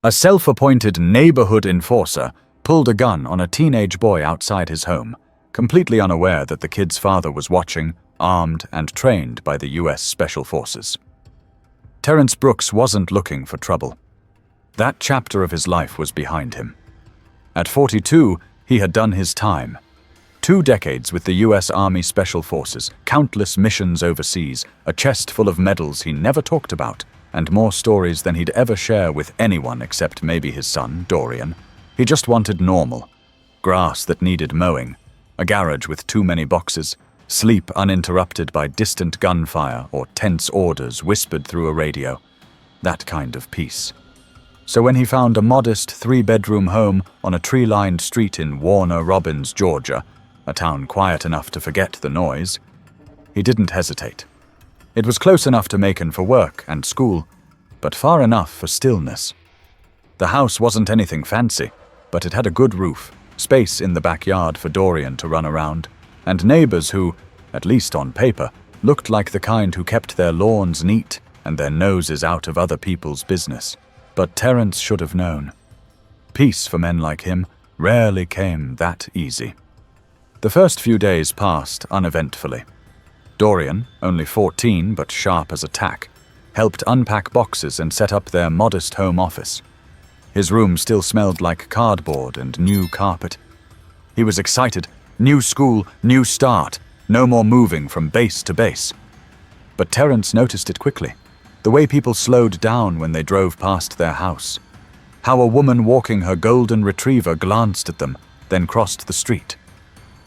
A self-appointed neighborhood enforcer pulled a gun on a teenage boy outside his home, completely unaware that the kid's father was watching, armed and trained by the US Special Forces. Terrence Brooks wasn't looking for trouble. That chapter of his life was behind him. At 42, he had done his time. 2 decades with the US Army Special Forces, countless missions overseas, a chest full of medals he never talked about, and more stories than he'd ever share with anyone except maybe his son, Dorian. He just wanted normal. Grass that needed mowing, a garage with too many boxes, sleep uninterrupted by distant gunfire or tense orders whispered through a radio. That kind of peace. So when he found a modest 3-bedroom home on a tree-lined street in Warner Robins, Georgia, a town quiet enough to forget the noise, he didn't hesitate. It was close enough to Macon for work and school, but far enough for stillness. The house wasn't anything fancy, but it had a good roof, space in the backyard for Dorian to run around, and neighbors who, at least on paper, looked like the kind who kept their lawns neat and their noses out of other people's business. But Terrence should have known. Peace for men like him rarely came that easy. The first few days passed uneventfully. Dorian, only 14 but sharp as a tack, helped unpack boxes and set up their modest home office. His room still smelled like cardboard and new carpet. He was excited. New school, new start. No more moving from base to base. But Terrence noticed it quickly. The way people slowed down when they drove past their house. How a woman walking her golden retriever glanced at them, then crossed the street.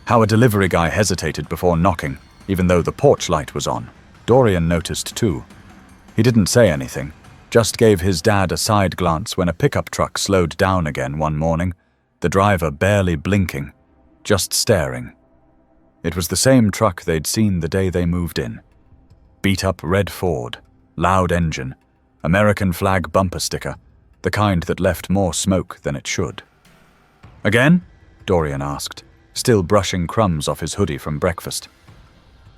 How a delivery guy hesitated before knocking, even though the porch light was on. Dorian noticed too. He didn't say anything, just gave his dad a side glance when a pickup truck slowed down again one morning, the driver barely blinking, just staring. It was the same truck they'd seen the day they moved in. Beat-up red Ford, loud engine, American flag bumper sticker, the kind that left more smoke than it should. "Again?" Dorian asked, still brushing crumbs off his hoodie from breakfast.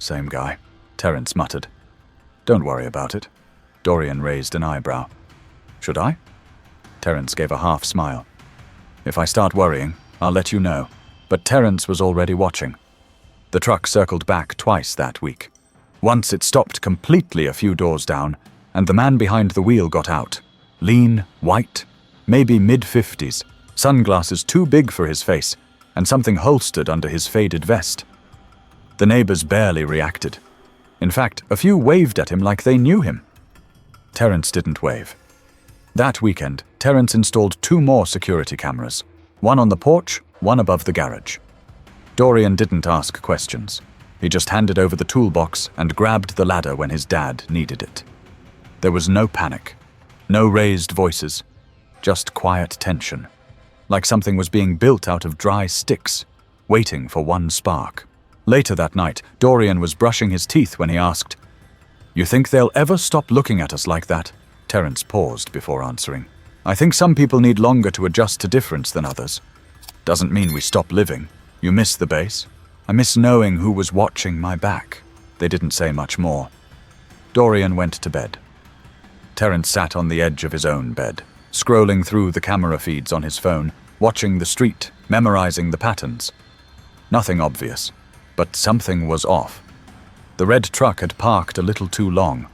"Same guy," Terrence muttered. "Don't worry about it." Dorian raised an eyebrow. "Should I?" Terrence gave a half smile. "If I start worrying, I'll let you know." But Terrence was already watching. The truck circled back twice that week. Once it stopped completely a few doors down, and the man behind the wheel got out. Lean, white, maybe mid-50s, sunglasses too big for his face, and something holstered under his faded vest. The neighbors barely reacted. In fact, a few waved at him like they knew him. Terrence didn't wave. That weekend, Terrence installed 2 more security cameras, one on the porch, one above the garage. Dorian didn't ask questions. He just handed over the toolbox and grabbed the ladder when his dad needed it. There was no panic, no raised voices, just quiet tension, like something was being built out of dry sticks, waiting for one spark. Later that night, Dorian was brushing his teeth when he asked, "You think they'll ever stop looking at us like that?" Terrence paused before answering. "I think some people need longer to adjust to difference than others. Doesn't mean we stop living. You miss the base? I miss knowing who was watching my back." They didn't say much more. Dorian went to bed. Terrence sat on the edge of his own bed, scrolling through the camera feeds on his phone, watching the street, memorizing the patterns. Nothing obvious, but something was off. The red truck had parked a little too long.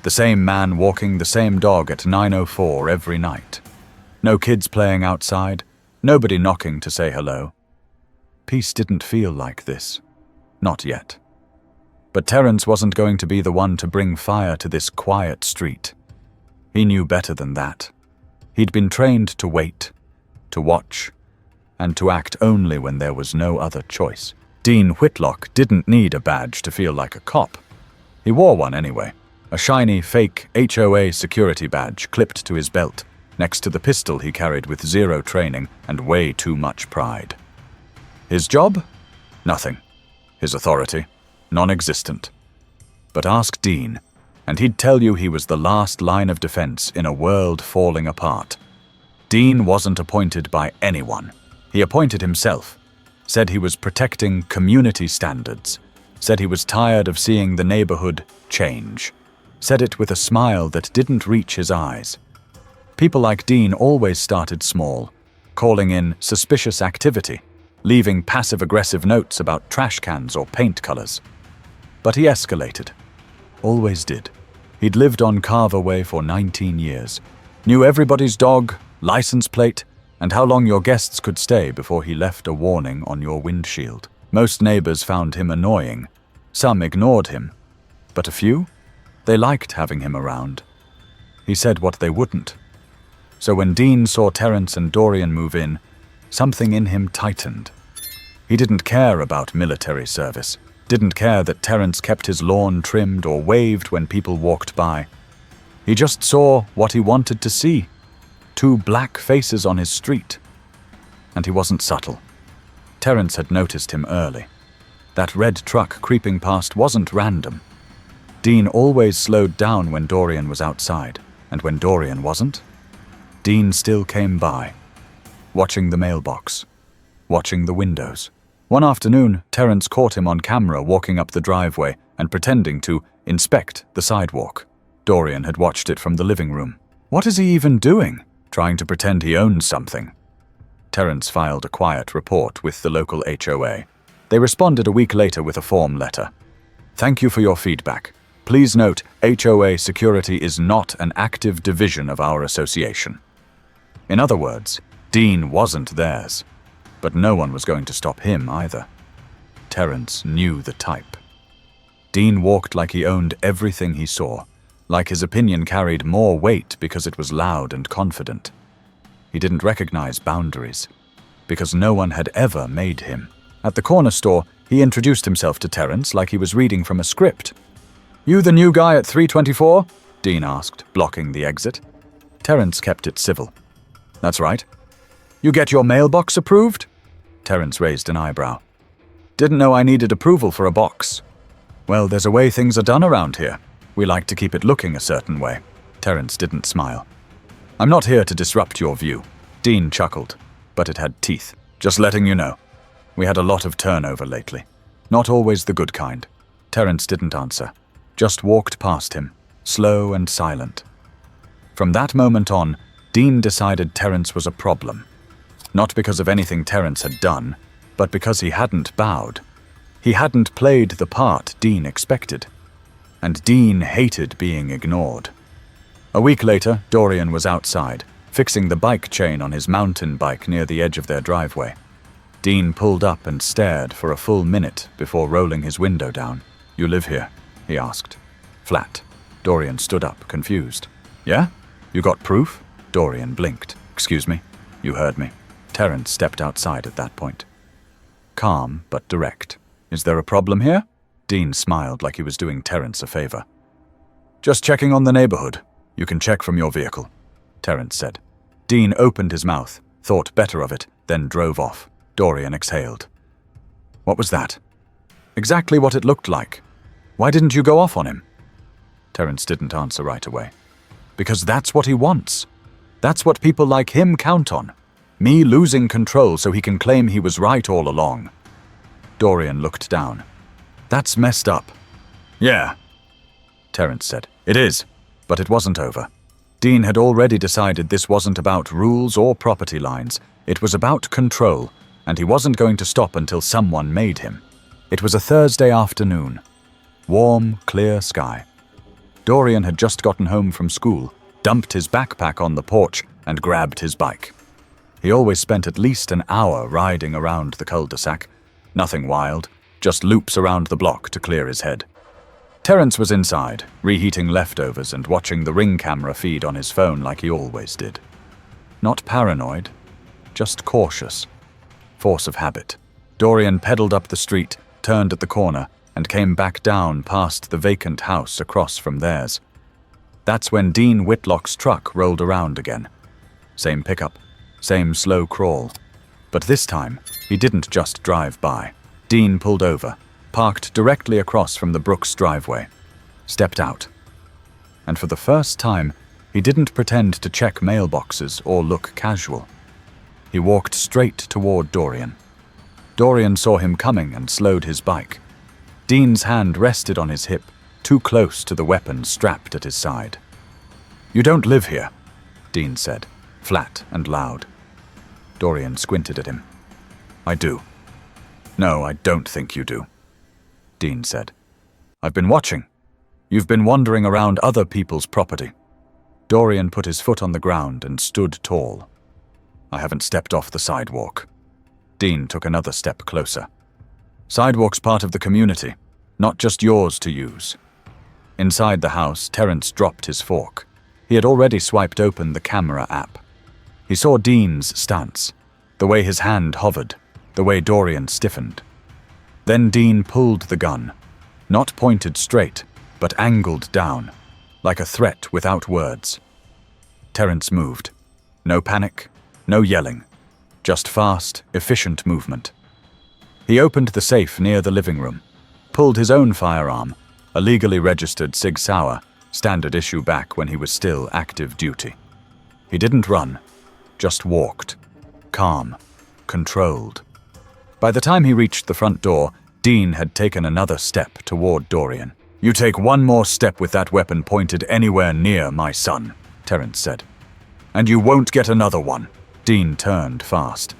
The same man walking the same dog at 9:04 every night. No kids playing outside, nobody knocking to say hello. Peace didn't feel like this. Not yet. But Terrence wasn't going to be the one to bring fire to this quiet street. He knew better than that. He'd been trained to wait, to watch, and to act only when there was no other choice. Dean Whitlock didn't need a badge to feel like a cop. He wore one anyway, a shiny, fake HOA security badge clipped to his belt, next to the pistol he carried with 0 training and way too much pride. His job? Nothing. His authority? Non-existent. But ask Dean, and he'd tell you he was the last line of defense in a world falling apart. Dean wasn't appointed by anyone. He appointed himself, said he was protecting community standards, said he was tired of seeing the neighborhood change, said it with a smile that didn't reach his eyes. People like Dean always started small, calling in suspicious activity, leaving passive-aggressive notes about trash cans or paint colors. But he escalated. Always did. He'd lived on Carver Way for 19 years, knew everybody's dog, license plate, and how long your guests could stay before he left a warning on your windshield. Most neighbors found him annoying. Some ignored him. But a few? They liked having him around. He said what they wouldn't. So when Dean saw Terence and Dorian move in, something in him tightened. He didn't care about military service, didn't care that Terence kept his lawn trimmed or waved when people walked by. He just saw what he wanted to see. 2 black faces on his street. And he wasn't subtle. Terence had noticed him early. That red truck creeping past wasn't random. Dean always slowed down when Dorian was outside, and when Dorian wasn't, Dean still came by, watching the mailbox, watching the windows. One afternoon, Terence caught him on camera walking up the driveway and pretending to inspect the sidewalk. Dorian had watched it from the living room. What is he even doing? Trying to pretend he owns something. Terence filed a quiet report with the local HOA. They responded a week later with a form letter. Thank you for your feedback. Please note, HOA security is not an active division of our association. In other words, Dean wasn't theirs, but no one was going to stop him either. Terence knew the type. Dean walked like he owned everything he saw, like his opinion carried more weight because it was loud and confident. He didn't recognize boundaries, because no one had ever made him. At the corner store, he introduced himself to Terence like he was reading from a script. You the new guy at 324? Dean asked, blocking the exit. Terence kept it civil. That's right. You get your mailbox approved? Terence raised an eyebrow. Didn't know I needed approval for a box. Well, there's a way things are done around here. We like to keep it looking a certain way. Terence didn't smile. I'm not here to disrupt your view. Dean chuckled, but it had teeth. Just letting you know. We had a lot of turnover lately. Not always the good kind. Terence didn't answer. Just walked past him, slow and silent. From that moment on, Dean decided Terence was a problem. Not because of anything Terence had done, but because he hadn't bowed. He hadn't played the part Dean expected. And Dean hated being ignored. A week later, Dorian was outside, fixing the bike chain on his mountain bike near the edge of their driveway. Dean pulled up and stared for a full minute before rolling his window down. You live here? He asked. Flat. Dorian stood up, confused. Yeah? You got proof? Dorian blinked. Excuse me? You heard me. Terence stepped outside at that point. Calm, but direct. Is there a problem here? Dean smiled like he was doing Terence a favor. Just checking on the neighborhood. You can check from your vehicle, Terence said. Dean opened his mouth, thought better of it, then drove off. Dorian exhaled. What was that? Exactly what it looked like. Why didn't you go off on him? Terence didn't answer right away. Because that's what he wants. That's what people like him count on. Me losing control so he can claim he was right all along. Dorian looked down. That's messed up. Yeah, Terence said. It is, but it wasn't over. Dean had already decided this wasn't about rules or property lines. It was about control, and he wasn't going to stop until someone made him. It was a Thursday afternoon. Warm, clear sky. Dorian had just gotten home from school, dumped his backpack on the porch, and grabbed his bike. He always spent at least an hour riding around the cul-de-sac. Nothing wild, just loops around the block to clear his head. Terence was inside, reheating leftovers and watching the Ring camera feed on his phone like he always did. Not paranoid, just cautious. Force of habit. Dorian pedaled up the street, turned at the corner, and came back down past the vacant house across from theirs. That's when Dean Whitlock's truck rolled around again. Same pickup, same slow crawl. But this time, he didn't just drive by. Dean pulled over, parked directly across from the Brooks driveway, stepped out. And for the first time, he didn't pretend to check mailboxes or look casual. He walked straight toward Dorian. Dorian saw him coming and slowed his bike. Dean's hand rested on his hip, too close to the weapon strapped at his side. You don't live here. Dean said, flat and loud. Dorian squinted at him. I do. No, I don't think you do, Dean said. I've been watching. You've been wandering around other people's property. Dorian put his foot on the ground and stood tall. I haven't stepped off the sidewalk. Dean took another step closer. Sidewalk's part of the community, not just yours to use. Inside the house, Terence dropped his fork. He had already swiped open the camera app. He saw Dean's stance, the way his hand hovered, the way Dorian stiffened. Then Dean pulled the gun, not pointed straight, but angled down, like a threat without words. Terence moved. No panic, no yelling, just fast, efficient movement. He opened the safe near the living room, pulled his own firearm, a legally registered Sig Sauer, standard issue back when he was still active duty. He didn't run, just walked, calm, controlled. By the time he reached the front door, Dean had taken another step toward Dorian. You take one more step with that weapon pointed anywhere near my son, Terence said. And you won't get another one. Dean turned fast.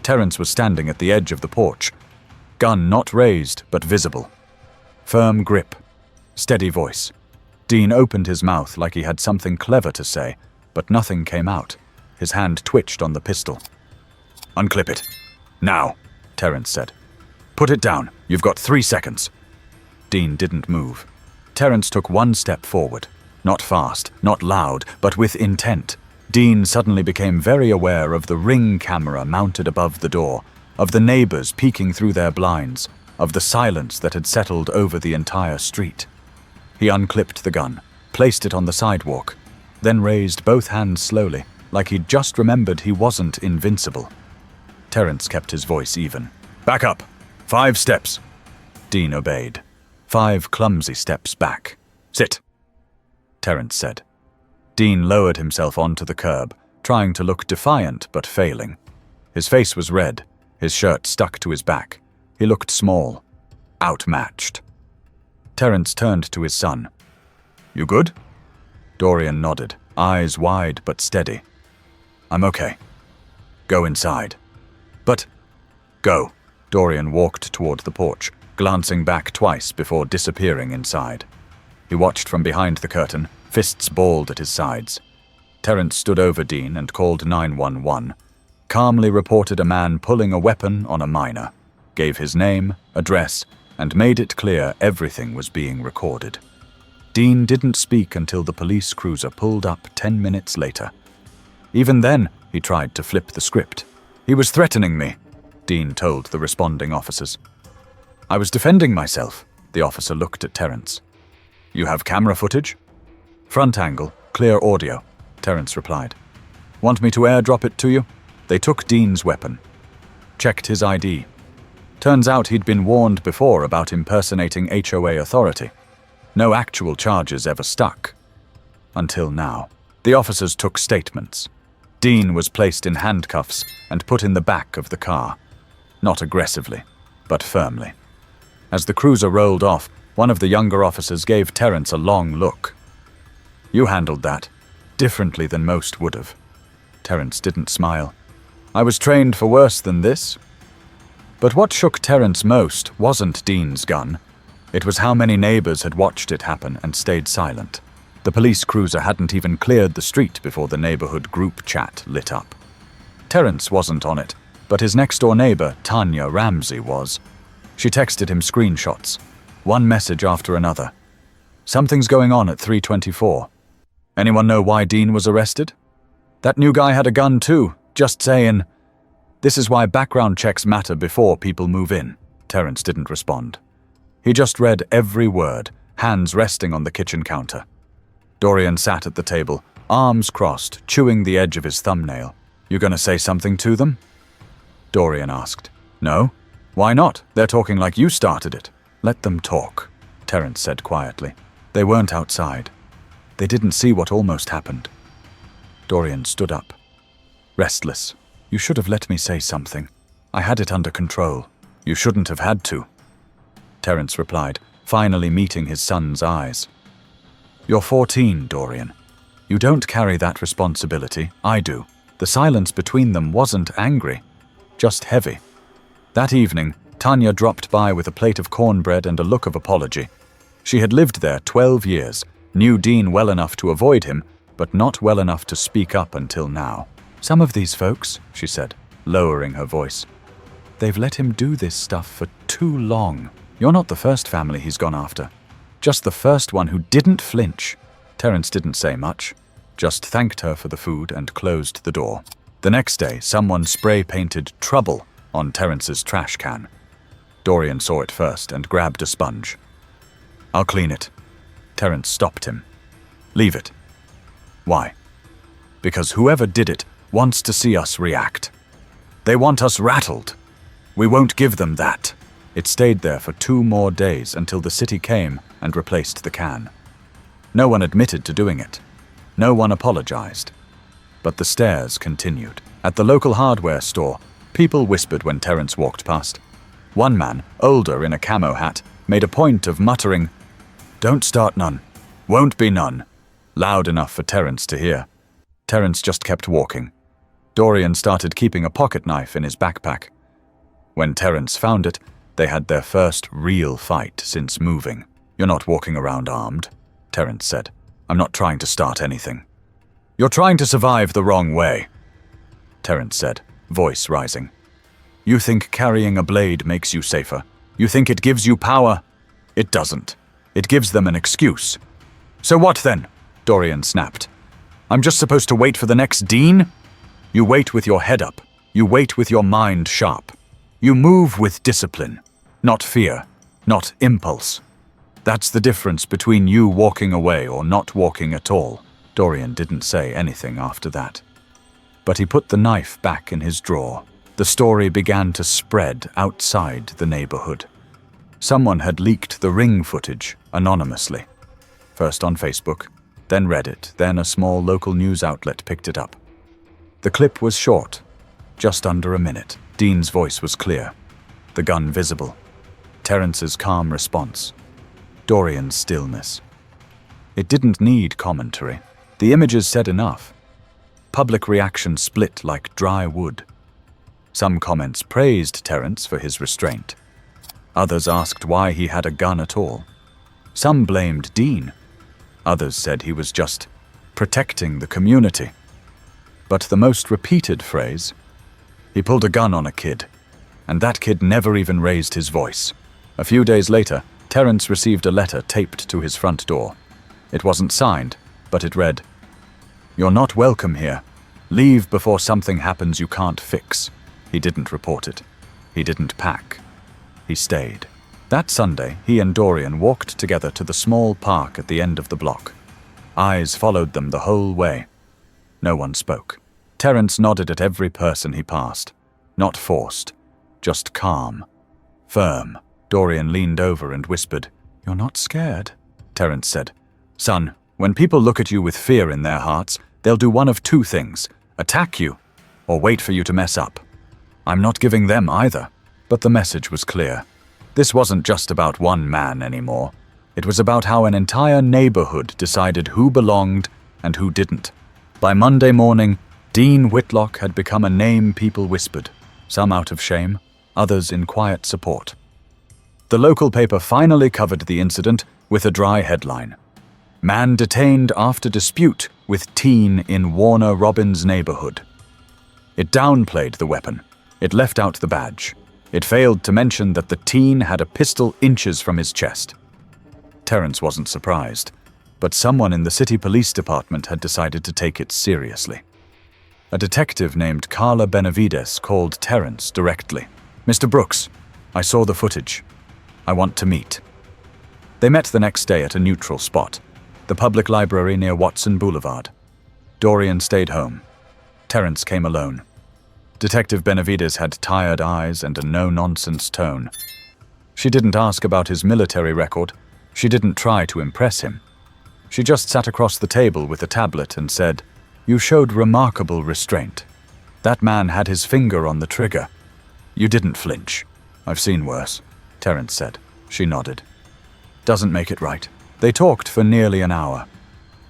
Terence was standing at the edge of the porch, gun not raised but visible. Firm grip, steady voice. Dean opened his mouth like he had something clever to say, but nothing came out. His hand twitched on the pistol. Unclip it. Now, Terence said. Put it down. You've got 3 seconds. Dean didn't move. Terence took one step forward. Not fast, not loud, but with intent. Dean suddenly became very aware of the ring camera mounted above the door, of the neighbors peeking through their blinds, of the silence that had settled over the entire street. He unclipped the gun, placed it on the sidewalk, then raised both hands slowly, like he'd just remembered he wasn't invincible. Terence kept his voice even. Back up. 5 steps. Dean obeyed. 5 clumsy steps back. Sit, Terence said. Dean lowered himself onto the curb, trying to look defiant but failing. His face was red, his shirt stuck to his back. He looked small, outmatched. Terence turned to his son. You good? Dorian nodded, eyes wide but steady. I'm okay. Go inside. But... Go. Dorian walked toward the porch, glancing back twice before disappearing inside. He watched from behind the curtain, fists balled at his sides. Terence stood over Dean and called 911, calmly reported a man pulling a weapon on a minor, gave his name, address, and made it clear everything was being recorded. Dean didn't speak until the police cruiser pulled up 10 minutes later. Even then, he tried to flip the script. He was threatening me, Dean told the responding officers. I was defending myself, the officer looked at Terence. You have camera footage? Front angle, clear audio, Terence replied. Want me to airdrop it to you? They took Dean's weapon. Checked his ID. Turns out he'd been warned before about impersonating HOA authority. No actual charges ever stuck. Until now. The officers took statements. Dean was placed in handcuffs and put in the back of the car. Not aggressively, but firmly. As the cruiser rolled off, one of the younger officers gave Terence a long look. You handled that, differently than most would have. Terence didn't smile. I was trained for worse than this. But what shook Terence most wasn't Dean's gun. It was how many neighbors had watched it happen and stayed silent. The police cruiser hadn't even cleared the street before the neighborhood group chat lit up. Terence wasn't on it, but his next-door neighbor, Tanya Ramsey, was. She texted him screenshots, one message after another. Something's going on at 324. Anyone know why Dean was arrested? That new guy had a gun too, just saying. This is why background checks matter before people move in. Terence didn't respond. He just read every word, hands resting on the kitchen counter. Dorian sat at the table, arms crossed, chewing the edge of his thumbnail. You gonna say something to them? Dorian asked. No? Why not? They're talking like you started it. Let them talk, Terence said quietly. They weren't outside. They didn't see what almost happened. Dorian stood up. Restless. You should have let me say something. I had it under control. You shouldn't have had to. Terence replied, finally meeting his son's eyes. You're 14, Dorian. You don't carry that responsibility, I do. The silence between them wasn't angry, just heavy. That evening, Tanya dropped by with a plate of cornbread and a look of apology. She had lived there 12 years, knew Dean well enough to avoid him, but not well enough to speak up until now. Some of these folks, she said, lowering her voice, they've let him do this stuff for too long. You're not the first family he's gone after. Just the first one who didn't flinch. Terence didn't say much, just thanked her for the food and closed the door. The next day, someone spray-painted "Trouble" on Terence's trash can. Dorian saw it first and grabbed a sponge. I'll clean it. Terence stopped him. Leave it. Why? Because whoever did it wants to see us react. They want us rattled. We won't give them that. It stayed there for 2 more days until the city came and replaced the can. No one admitted to doing it. No one apologized. But the stares continued. At the local hardware store, people whispered when Terence walked past. One man, older in a camo hat, made a point of muttering, "Don't start none. Won't be none," loud enough for Terence to hear. Terence just kept walking. Dorian started keeping a pocket knife in his backpack. When Terence found it, they had their first real fight since moving. "You're not walking around armed," Terence said. "I'm not trying to start anything." "You're trying to survive the wrong way," Terence said, voice rising. "You think carrying a blade makes you safer. You think it gives you power. It doesn't. It gives them an excuse." "So what then?" Dorian snapped. "I'm just supposed to wait for the next Dean?" "You wait with your head up. You wait with your mind sharp. You move with discipline, not fear, not impulse. That's the difference between you walking away or not walking at all." Dorian didn't say anything after that. But he put the knife back in his drawer. The story began to spread outside the neighborhood. Someone had leaked the ring footage anonymously. First on Facebook, then Reddit, then a small local news outlet picked it up. The clip was short, just under a minute. Dean's voice was clear, the gun visible. Terence's calm response. Dorian's stillness. It didn't need commentary. The images said enough. Public reaction split like dry wood. Some comments praised Terence for his restraint. Others asked why he had a gun at all. Some blamed Dean. Others said he was just protecting the community. But the most repeated phrase, "He pulled a gun on a kid, and that kid never even raised his voice." A few days later, Terence received a letter taped to his front door. It wasn't signed, but it read, "You're not welcome here. Leave before something happens you can't fix." He didn't report it. He didn't pack. He stayed. That Sunday, he and Dorian walked together to the small park at the end of the block. Eyes followed them the whole way. No one spoke. Terence nodded at every person he passed. Not forced, just calm, firm. Dorian leaned over and whispered, "You're not scared?" Terence said, "Son, when people look at you with fear in their hearts, they'll do one of 2 things, attack you, or wait for you to mess up. I'm not giving them either." But the message was clear. This wasn't just about one man anymore. It was about how an entire neighborhood decided who belonged and who didn't. By Monday morning, Dean Whitlock had become a name people whispered, some out of shame, others in quiet support. The local paper finally covered the incident with a dry headline. "Man detained after dispute with teen in Warner Robins neighborhood." It downplayed the weapon. It left out the badge. It failed to mention that the teen had a pistol inches from his chest. Terence wasn't surprised, but someone in the city police department had decided to take it seriously. A detective named Carla Benavides called Terence directly. "Mr. Brooks, I saw the footage. I want to meet." They met the next day at a neutral spot, the public library near Watson Boulevard. Dorian stayed home. Terence came alone. Detective Benavides had tired eyes and a no-nonsense tone. She didn't ask about his military record. She didn't try to impress him. She just sat across the table with a tablet and said, "You showed remarkable restraint. That man had his finger on the trigger. You didn't flinch." "I've seen worse," Terence said. She nodded. "Doesn't make it right." They talked for nearly an hour.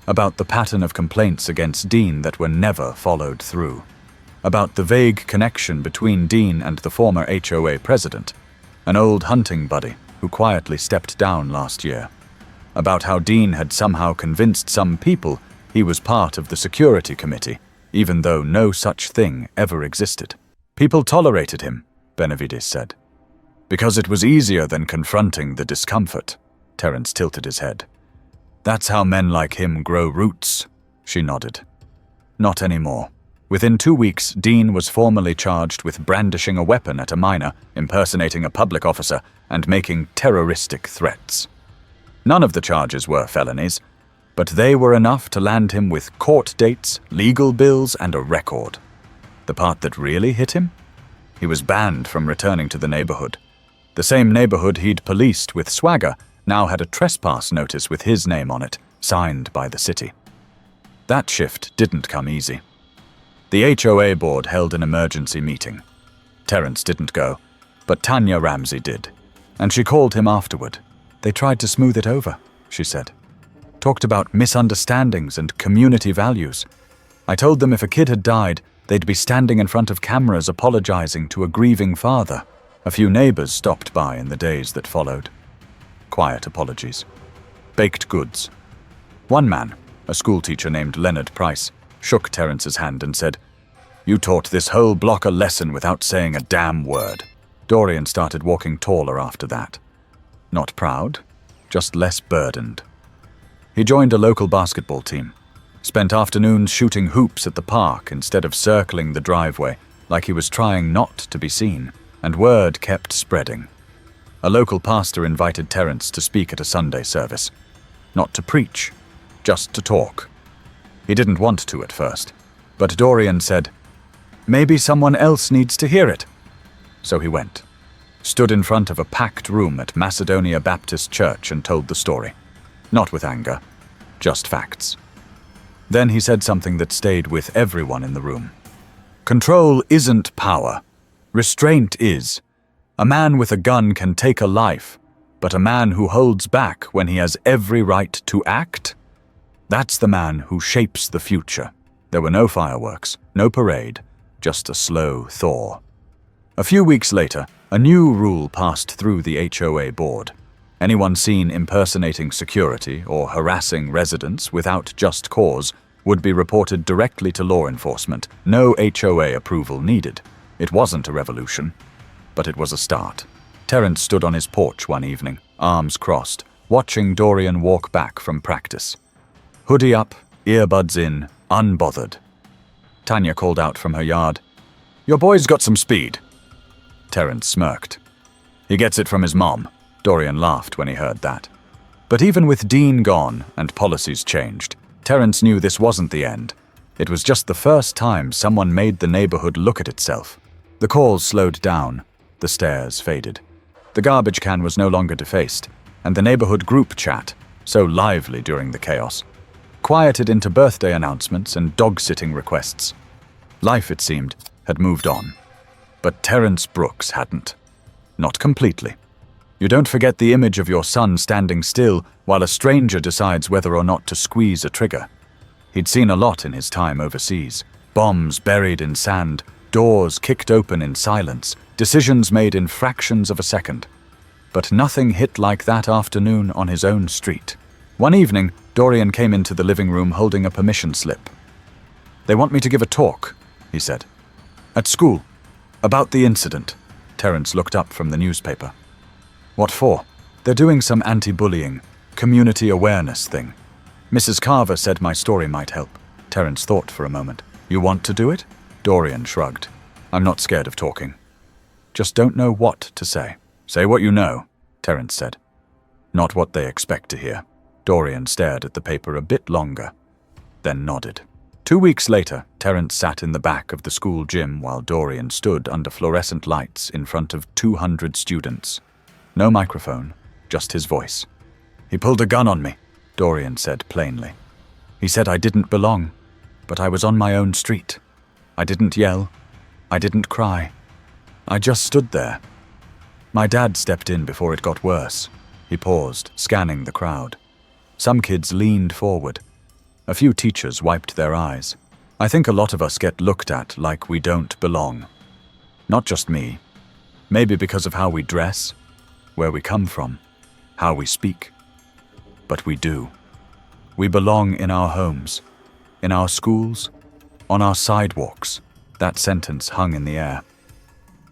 about the pattern of complaints against Dean that were never followed through, about the vague connection between Dean and the former HOA president, an old hunting buddy who quietly stepped down last year, about how Dean had somehow convinced some people he was part of the security committee, even though no such thing ever existed. People tolerated him, Benavides said, because it was easier than confronting the discomfort. Terence tilted his head. That's how men like him grow roots, she nodded. Not anymore. Within 2 weeks, Dean was formally charged with brandishing a weapon at a minor, impersonating a public officer, and making terroristic threats. None of the charges were felonies, but they were enough to land him with court dates, legal bills, and a record. The part that really hit him? He was banned from returning to the neighborhood. The same neighborhood he'd policed with swagger now had a trespass notice with his name on it, signed by the city. That shift didn't come easy. The HOA board held an emergency meeting. Terence didn't go, but Tanya Ramsey did, and she called him afterward. They tried to smooth it over, she said. Talked about misunderstandings and community values. I told them if a kid had died, they'd be standing in front of cameras apologizing to a grieving father. A few neighbors stopped by in the days that followed. Quiet apologies. Baked goods. One man, a schoolteacher named Leonard Price, shook Terence's hand and said, "You taught this whole block a lesson without saying a damn word." Dorian started walking taller after that. Not proud, just less burdened. He joined a local basketball team, spent afternoons shooting hoops at the park instead of circling the driveway like he was trying not to be seen, and word kept spreading. A local pastor invited Terence to speak at a Sunday service. Not to preach, just to talk. He didn't want to at first, but Dorian said, "Maybe someone else needs to hear it." So he went, stood in front of a packed room at Macedonia Baptist Church and told the story. Not with anger, just facts. Then he said something that stayed with everyone in the room. Control isn't power. Restraint is. A man with a gun can take a life, but a man who holds back when he has every right to act? That's the man who shapes the future. There were no fireworks, no parade, just a slow thaw. A few weeks later, a new rule passed through the HOA board. Anyone seen impersonating security or harassing residents without just cause would be reported directly to law enforcement. No HOA approval needed. It wasn't a revolution, but it was a start. Terence stood on his porch one evening, arms crossed, watching Dorian walk back from practice. Hoodie up, earbuds in, unbothered. Tanya called out from her yard, "Your boy's got some speed." Terence smirked. "He gets it from his mom." Dorian laughed when he heard that. But even with Dean gone and policies changed, Terence knew this wasn't the end. It was just the first time someone made the neighborhood look at itself. The calls slowed down, the stares faded. The garbage can was no longer defaced, and the neighborhood group chat, so lively during the chaos, quieted into birthday announcements and dog-sitting requests. Life, it seemed, had moved on. But Terence Brooks hadn't. Not completely. You don't forget the image of your son standing still while a stranger decides whether or not to squeeze a trigger. He'd seen a lot in his time overseas. Bombs buried in sand, doors kicked open in silence, decisions made in fractions of a second. But nothing hit like that afternoon on his own street. One evening, Dorian came into the living room holding a permission slip. "They want me to give a talk," he said. "At school. About the incident." Terence looked up from the newspaper. "What for?" "They're doing some anti-bullying, community awareness thing. Mrs. Carver said my story might help." Terence thought for a moment. "You want to do it?" Dorian shrugged. "I'm not scared of talking. Just don't know what to say." "Say what you know," Terence said. "Not what they expect to hear." Dorian stared at the paper a bit longer, then nodded. 2 weeks later, Terence sat in the back of the school gym while Dorian stood under fluorescent lights in front of 200 students. No microphone, just his voice. "He pulled a gun on me," Dorian said plainly. "He said I didn't belong, but I was on my own street. I didn't yell. I didn't cry. I just stood there. My dad stepped in before it got worse." He paused, scanning the crowd. Some kids leaned forward. A few teachers wiped their eyes. I think a lot of us get looked at like we don't belong. Not just me. Maybe because of how we dress, where we come from, how we speak. But we do. We belong in our homes, in our schools, on our sidewalks. That sentence hung in the air.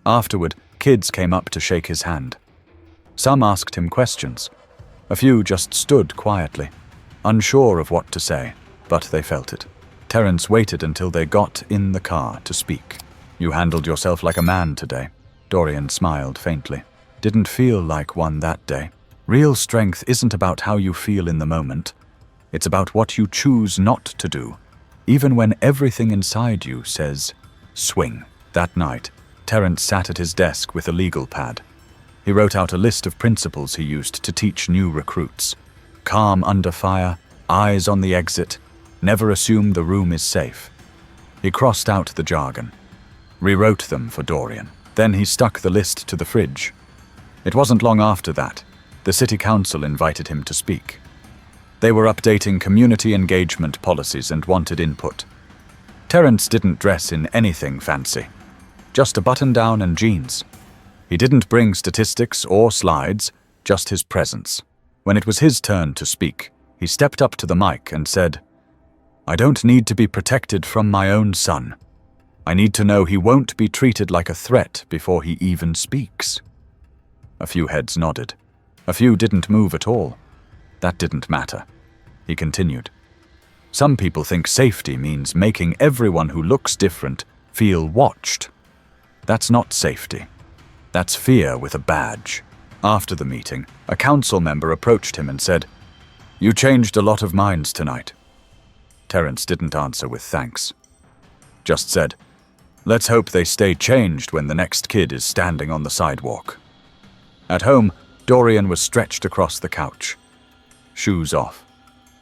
Afterward, kids came up to shake his hand. Some asked him questions. A few just stood quietly, unsure of what to say, but they felt it. Terence waited until they got in the car to speak. "You handled yourself like a man today." Dorian smiled faintly. "Didn't feel like one that day." Real strength isn't about how you feel in the moment. It's about what you choose not to do, even when everything inside you says, swing. That night, Terence sat at his desk with a legal pad. He wrote out a list of principles he used to teach new recruits. Calm under fire, eyes on the exit, never assume the room is safe. He crossed out the jargon, rewrote them for Dorian. Then he stuck the list to the fridge. It wasn't long after that, the city council invited him to speak. They were updating community engagement policies and wanted input. Terence didn't dress in anything fancy, just a button-down and jeans. He didn't bring statistics or slides, just his presence. When it was his turn to speak, he stepped up to the mic and said, "I don't need to be protected from my own son. I need to know he won't be treated like a threat before he even speaks." A few heads nodded. A few didn't move at all. That didn't matter. He continued. "Some people think safety means making everyone who looks different feel watched. That's not safety. That's fear with a badge." After the meeting, a council member approached him and said, "You changed a lot of minds tonight." Terence didn't answer with thanks. Just said, "Let's hope they stay changed when the next kid is standing on the sidewalk." At home, Dorian was stretched across the couch, shoes off,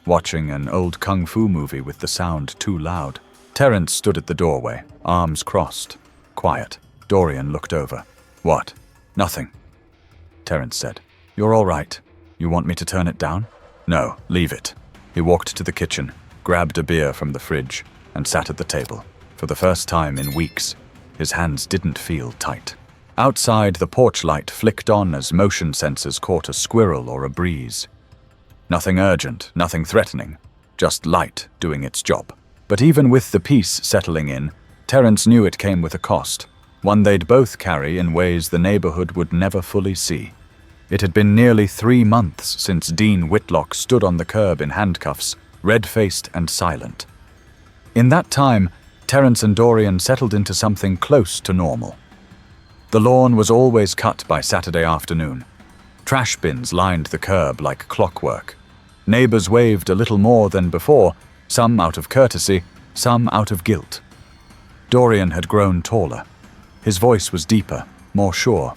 watching an old kung fu movie with the sound too loud. Terence stood at the doorway, arms crossed, quiet. Dorian looked over. "What?" "Nothing," Terence said. "You're all right. You want me to turn it down?" "No, leave it." He walked to the kitchen, grabbed a beer from the fridge, and sat at the table. For the first time in weeks, his hands didn't feel tight. Outside, the porch light flicked on as motion sensors caught a squirrel or a breeze. Nothing urgent, nothing threatening, just light doing its job. But even with the peace settling in, Terence knew it came with a cost, one they'd both carry in ways the neighborhood would never fully see. It had been nearly 3 months since Dean Whitlock stood on the curb in handcuffs, red-faced and silent. In that time, Terence and Dorian settled into something close to normal. The lawn was always cut by Saturday afternoon. Trash bins lined the curb like clockwork. Neighbors waved a little more than before, some out of courtesy, some out of guilt. Dorian had grown taller. His voice was deeper, more sure.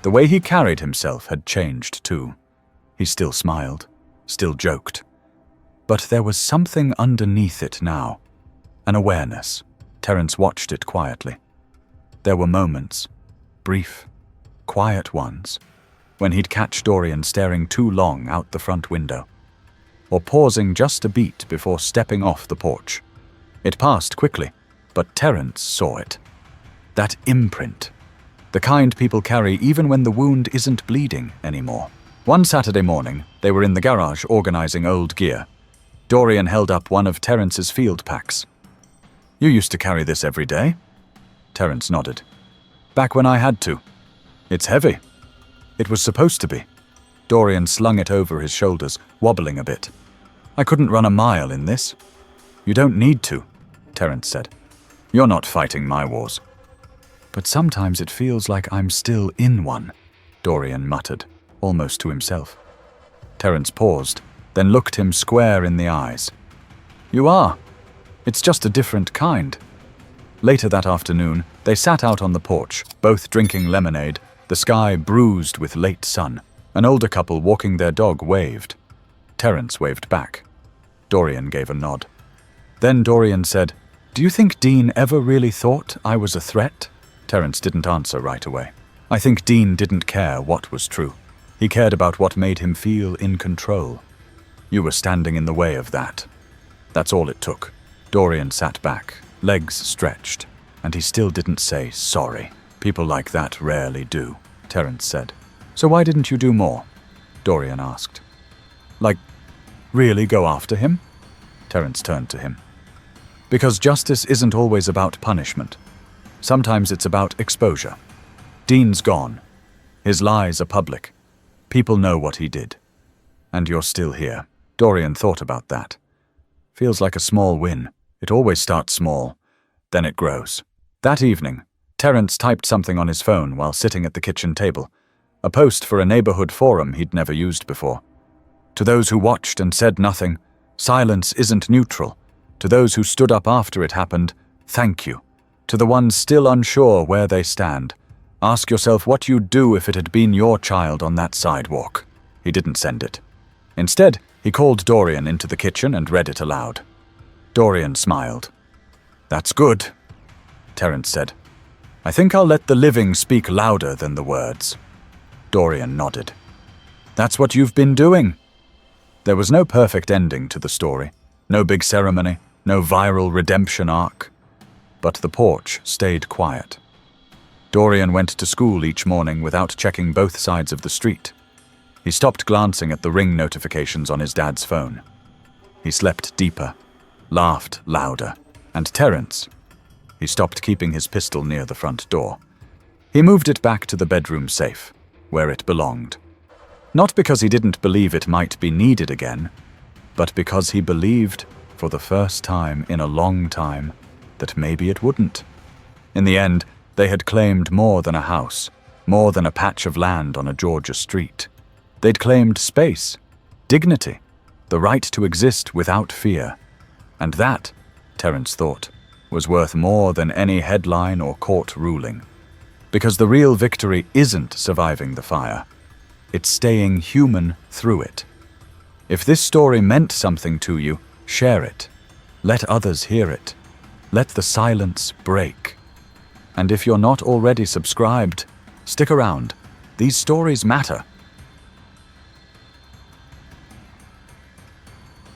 The way he carried himself had changed too. He still smiled, still joked. But there was something underneath it now. An awareness. Terence watched it quietly. There were moments, brief, quiet ones, when he'd catch Dorian staring too long out the front window, or pausing just a beat before stepping off the porch. It passed quickly, but Terence saw it. That imprint. The kind people carry even when the wound isn't bleeding anymore. One Saturday morning, they were in the garage organizing old gear. Dorian held up one of Terence's field packs. "You used to carry this every day?" Terence nodded. "Back when I had to. It's heavy." "It was supposed to be." Dorian slung it over his shoulders, wobbling a bit. "I couldn't run a mile in this." "You don't need to," Terence said. "You're not fighting my wars." "But sometimes it feels like I'm still in one," Dorian muttered, almost to himself. Terence paused, then looked him square in the eyes. "You are. It's just a different kind." Later that afternoon, they sat out on the porch, both drinking lemonade, the sky bruised with late sun. An older couple walking their dog waved. Terence waved back. Dorian gave a nod. Then Dorian said, "Do you think Dean ever really thought I was a threat?" Terence didn't answer right away. "I think Dean didn't care what was true. He cared about what made him feel in control. You were standing in the way of that." That's all it took. Dorian sat back, legs stretched, and he still didn't say sorry. People like that rarely do, Terence said. So why didn't you do more? Dorian asked. Like, really go after him? Terence turned to him. Because justice isn't always about punishment. Sometimes it's about exposure. Dean's gone. His lies are public. People know what he did. And you're still here. Dorian thought about that. Feels like a small win. It always starts small. Then it grows. That evening, Terence typed something on his phone while sitting at the kitchen table. A post for a neighborhood forum he'd never used before. To those who watched and said nothing, silence isn't neutral. To those who stood up after it happened, thank you. To the ones still unsure where they stand, ask yourself what you'd do if it had been your child on that sidewalk. He didn't send it. Instead, he called Dorian into the kitchen and read it aloud. Dorian smiled. That's good, Terence said. I think I'll let the living speak louder than the words. Dorian nodded. That's what you've been doing. There was no perfect ending to the story. No big ceremony, no viral redemption arc. But the porch stayed quiet. Dorian went to school each morning without checking both sides of the street. He stopped glancing at the ring notifications on his dad's phone. He slept deeper, laughed louder, and Terence, he stopped keeping his pistol near the front door. He moved it back to the bedroom safe, where it belonged. Not because he didn't believe it might be needed again, but because he believed, for the first time in a long time, that maybe it wouldn't. In the end, they had claimed more than a house, more than a patch of land on a Georgia street. They'd claimed space, dignity, the right to exist without fear. And that, Terence thought, was worth more than any headline or court ruling. Because the real victory isn't surviving the fire. It's staying human through it. If this story meant something to you, share it. Let others hear it. Let the silence break. And if you're not already subscribed, stick around. These stories matter.